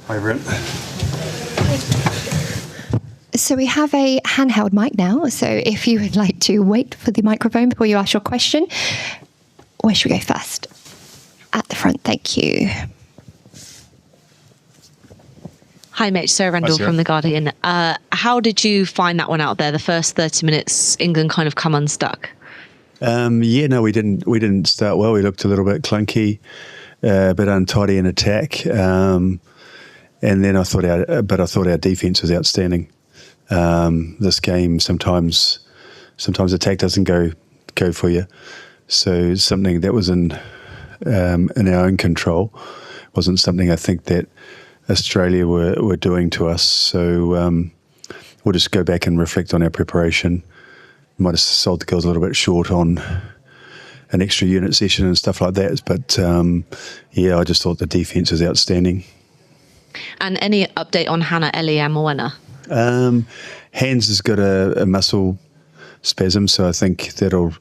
Hi, Brent. So we have a handheld mic now. So if you would like to wait for the microphone before you ask your question, where should we go first? At the front, thank you. Hi, mate. Sarah Randall from The Guardian. How did you find that one out there? The first 30 minutes, England kind of come unstuck. We didn't start well. We looked a little bit clunky, a bit untidy in attack, and then I thought our defence was outstanding. This game sometimes attack doesn't go for you, so something that was in our own control wasn't something I think that Australia were doing to us. So we'll just go back and reflect on our preparation. Might have sold the girls a little bit short on an extra unit session and stuff like that. But I just thought the defence was outstanding. And any update on Hannah, Ellie and Moena? Hands has got a muscle spasm, so I think that'll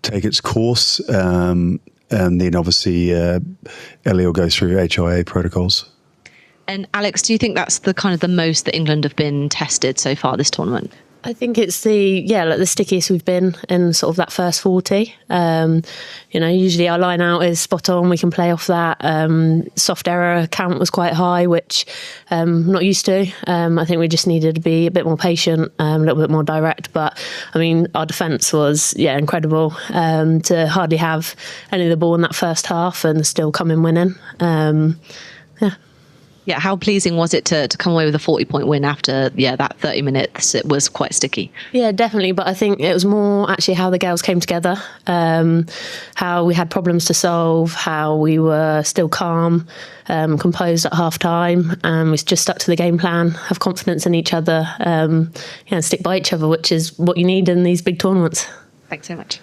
take its course. And then obviously Ellie will go through HIA protocols. And Alex, do you think that's the most that England have been tested so far this tournament? I think it's the stickiest we've been in sort of that first 40. Usually our line out is spot on. We can play off that. Soft error count was quite high, which I'm not used to. I think we just needed to be a bit more patient, a little bit more direct. But I mean, our defence was incredible. To hardly have any of the ball in that first half and still come in winning. Yeah, how pleasing was it to come away with a 40-point win after, that 30 minutes? It was quite sticky. Yeah, definitely. But I think it was more actually how the girls came together, how we had problems to solve, how we were still calm, composed at half-time, and we just stuck to the game plan, have confidence in each other, and stick by each other, which is what you need in these big tournaments. Thanks so much.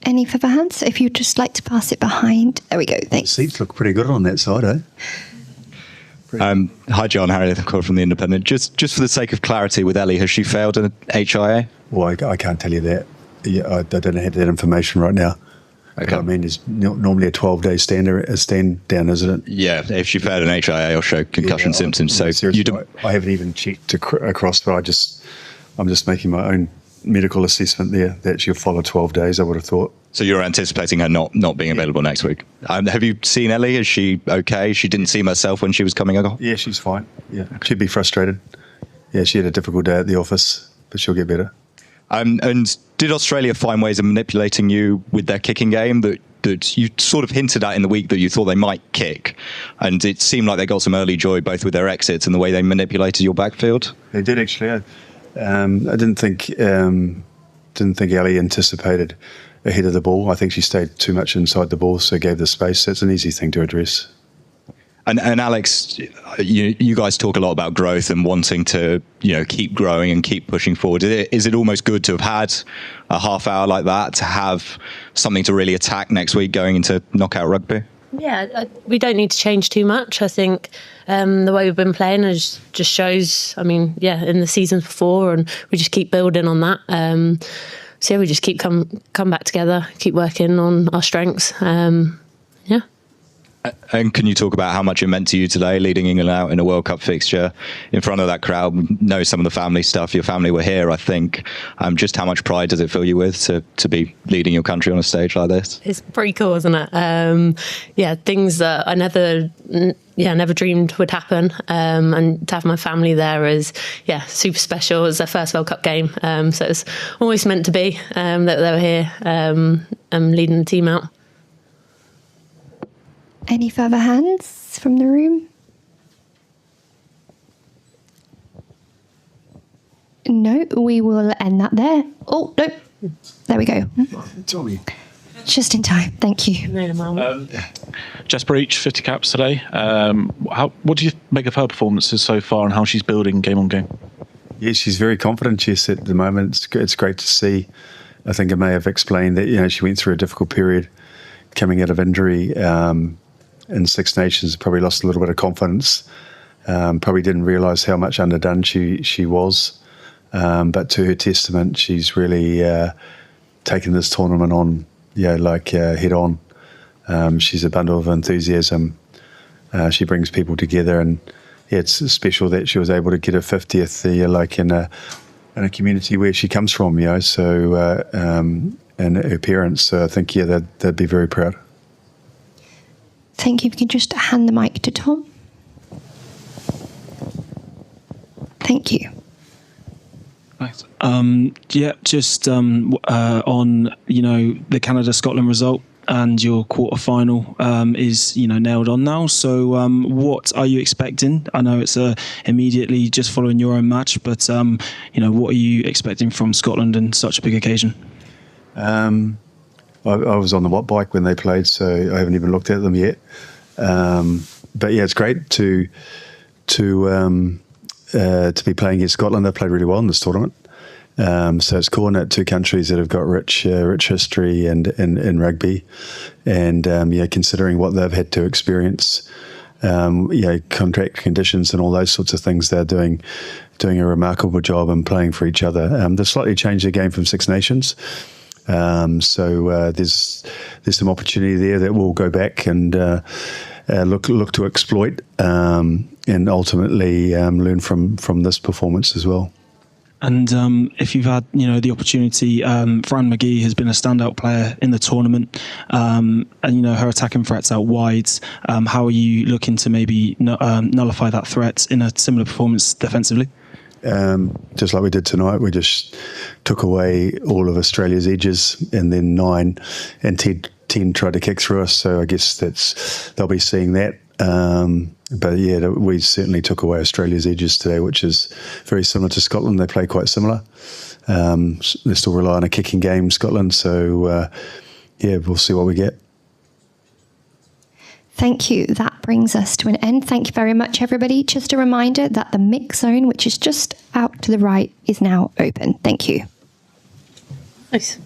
Any further hands? If you'd just like to pass it behind. There we go, thanks. The seats look pretty good on that side, eh? Hi, John. Harry Call from The Independent. Just for the sake of clarity with Ellie, has she failed an HIA? Well, I can't tell you that. I don't have that information right now. Okay. But I mean, it's normally a 12-day stand down, isn't it? Yeah, if she failed an HIA or show concussion symptoms. So I haven't even checked across, but I'm just making my own medical assessment there that she'll follow 12 days, I would have thought. So you're anticipating her not being available next week. Have you seen Ellie? Is she okay? She didn't seem herself when she was coming across? Yeah, she's fine. Yeah, she'd be frustrated. Yeah, she had a difficult day at the office, but she'll get better. And did Australia find ways of manipulating you with their kicking game that you sort of hinted at in the week that you thought they might kick? And it seemed like they got some early joy both with their exits and the way they manipulated your backfield. They did, actually. I didn't think Ellie anticipated ahead of the ball. I think she stayed too much inside the ball, so gave the space. That's an easy thing to address. And Alex, you guys talk a lot about growth and wanting to keep growing and keep pushing forward. Is it almost good to have had a half hour like that, to have something to really attack next week going into knockout rugby? Yeah, we don't need to change too much. I think the way we've been playing just shows, in the seasons before, and we just keep building on that. We just keep come back together, keep working on our strengths. And can you talk about how much it meant to you today, leading England out in a World Cup fixture in front of that crowd? Know some of the family stuff. Your family were here, I think. Just how much pride does it fill you with to be leading your country on a stage like this? It's pretty cool, isn't it? Things that I never dreamed would happen. And to have my family there is, super special. It was their first World Cup game. So it's always meant to be that they were here and leading the team out. Any further hands from the room? No, we will end that there. Oh, no. There we go. Tommy. Just in time. Thank you. Jess Breach, 50 caps today. What do you make of her performances so far and how she's building game on game? Yeah, she's very confident, Jess, at the moment. It's great to see. I think I may have explained that, she went through a difficult period coming out of injury. In Six Nations, probably lost a little bit of confidence. Probably didn't realise how much underdone she was. But to her testament, she's really taken this tournament on, head on. She's a bundle of enthusiasm. She brings people together, and yeah, it's special that she was able to get her 50th year, like in a community where she comes from, so and her parents. So I think, yeah, they'd be very proud. Thank you. If you can just hand the mic to Tom. Thank you. Thanks. Just on the Canada-Scotland result, and your quarter-final is nailed on now. So what are you expecting? I know it's immediately just following your own match, but what are you expecting from Scotland in such a big occasion? I was on the watt bike when they played, so I haven't even looked at them yet. But yeah, it's great to be playing against Scotland. They played really well in this tournament. So it's cool that two countries that have got rich history in rugby, and considering what they've had to experience, contract conditions and all those sorts of things, they're doing a remarkable job in playing for each other. They've slightly changed the game from Six Nations. So there's some opportunity there that we'll go back and look to exploit, and ultimately learn from this performance as well. And if you've had the opportunity, Fran McGee has been a standout player in the tournament, and her attacking threats out wide. How are you looking to maybe nullify that threat in a similar performance defensively? Just like we did tonight, we just took away all of Australia's edges, and then 9 and 10 tried to kick through us. So I guess they'll be seeing that. But yeah, we certainly took away Australia's edges today, which is very similar to Scotland. They play quite similar. They still rely on a kicking game, Scotland. So we'll see what we get. Thank you. That brings us to an end. Thank you very much, everybody. Just a reminder that the mix zone, which is just out to the right, is now open. Thank you. Nice.